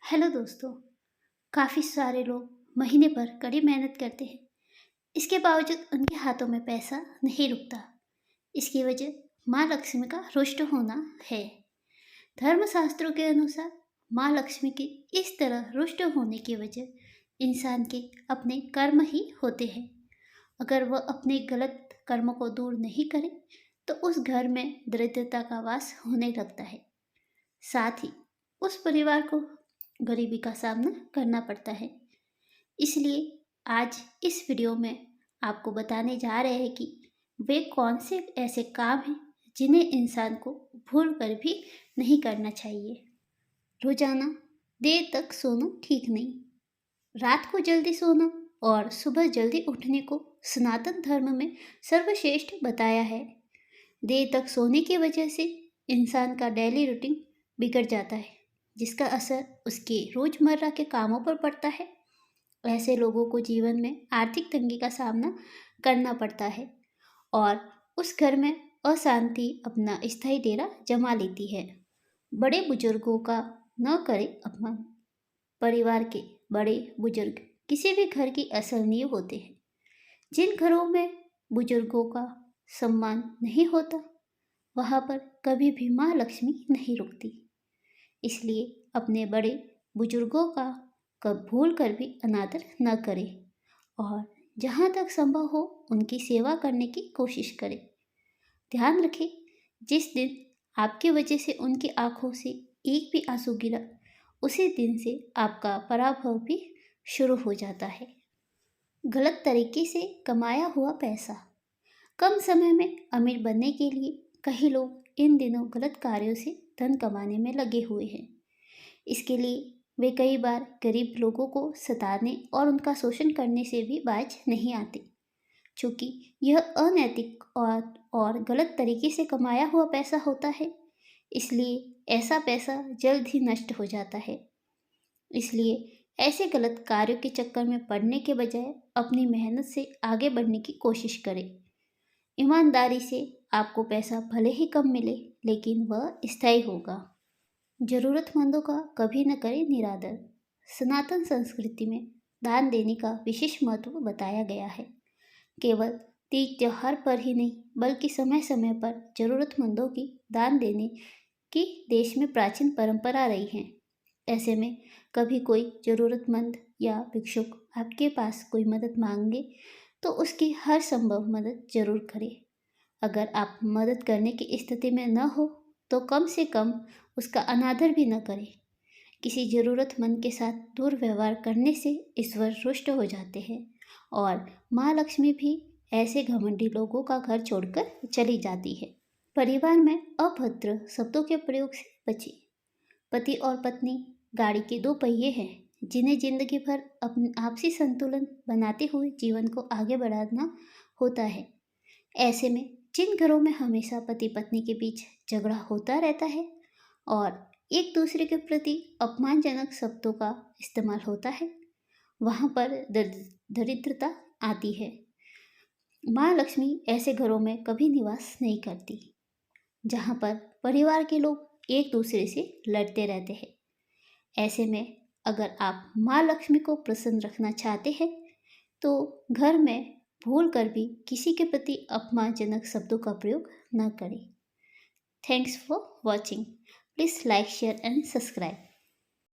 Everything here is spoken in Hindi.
हेलो दोस्तों। काफ़ी सारे लोग महीने भर कड़ी मेहनत करते हैं। इसके बावजूद उनके हाथों में पैसा नहीं रुकता। इसकी वजह माँ लक्ष्मी का रुष्ट होना है। धर्मशास्त्रों के अनुसार माँ लक्ष्मी की इस तरह रुष्ट होने की वजह इंसान के अपने कर्म ही होते हैं। अगर वह अपने गलत कर्मों को दूर नहीं करे तो उस घर में दरिद्रता का वास होने लगता है। साथ ही उस परिवार को गरीबी का सामना करना पड़ता है। इसलिए आज इस वीडियो में आपको बताने जा रहे हैं कि वे कौन से ऐसे काम हैं जिन्हें इंसान को भूल कर भी नहीं करना चाहिए। रोजाना देर तक सोना ठीक नहीं। रात को जल्दी सोना और सुबह जल्दी उठने को सनातन धर्म में सर्वश्रेष्ठ बताया है। देर तक सोने की वजह से इंसान का डेली रूटीन बिगड़ जाता है, जिसका असर उसके रोजमर्रा के कामों पर पड़ता है। ऐसे लोगों को जीवन में आर्थिक तंगी का सामना करना पड़ता है और उस घर में अशांति अपना स्थायी डेरा जमा लेती है। बड़े बुजुर्गों का न करें अपमान। परिवार के बड़े बुजुर्ग किसी भी घर की असल नींव होते हैं। जिन घरों में बुजुर्गों का सम्मान नहीं होता, वहाँ पर कभी भी माँ लक्ष्मी नहीं रुकती। इसलिए अपने बड़े बुजुर्गों का कब भूल कर भी अनादर न करें और जहाँ तक संभव हो उनकी सेवा करने की कोशिश करें। ध्यान रखें, जिस दिन आपकी वजह से उनकी आंखों से एक भी आंसू गिरा, उसी दिन से आपका पराभव भी शुरू हो जाता है। गलत तरीके से कमाया हुआ पैसा। कम समय में अमीर बनने के लिए कई लोग इन दिनों गलत कार्यों से धन कमाने में लगे हुए हैं। इसके लिए वे कई बार गरीब लोगों को सताने और उनका शोषण करने से भी बाज नहीं आते। चूँकि यह अनैतिक और गलत तरीके से कमाया हुआ पैसा होता है, इसलिए ऐसा पैसा जल्द ही नष्ट हो जाता है। इसलिए ऐसे गलत कार्यों के चक्कर में पड़ने के बजाय अपनी मेहनत से आगे बढ़ने की कोशिश करें। ईमानदारी से आपको पैसा भले ही कम मिले, लेकिन वह स्थायी होगा। जरूरतमंदों का कभी न करें निरादर। सनातन संस्कृति में दान देने का विशेष महत्व बताया गया है। केवल तीज त्योहार पर ही नहीं, बल्कि समय समय पर जरूरतमंदों की दान देने की देश में प्राचीन परंपरा रही है। ऐसे में कभी कोई जरूरतमंद या भिक्षुक आपके पास कोई मदद मांगे तो उसकी हर संभव मदद जरूर करें। अगर आप मदद करने की स्थिति में न हो तो कम से कम उसका अनादर भी न करें। किसी ज़रूरतमंद के साथ दुर्व्यवहार करने से ईश्वर रुष्ट हो जाते हैं और माँ लक्ष्मी भी ऐसे घमंडी लोगों का घर छोड़कर चली जाती है। परिवार में अभद्र शब्दों के प्रयोग से बचें। पति और पत्नी गाड़ी के दो पहिए हैं, जिन्हें जिंदगी भर अपने आपसी संतुलन बनाते हुए जीवन को आगे बढ़ाना होता है। ऐसे में जिन घरों में हमेशा पति पत्नी के बीच झगड़ा होता रहता है और एक दूसरे के प्रति अपमानजनक शब्दों का इस्तेमाल होता है, वहाँ पर दरिद्रता आती है। माँ लक्ष्मी ऐसे घरों में कभी निवास नहीं करती, जहाँ पर परिवार के लोग एक दूसरे से लड़ते रहते हैं। ऐसे में अगर आप माँ लक्ष्मी को प्रसन्न रखना चाहते हैं तो घर में भूल कर भी किसी के प्रति अपमानजनक शब्दों का प्रयोग न करें। Thanks for watching. Please like, share and subscribe.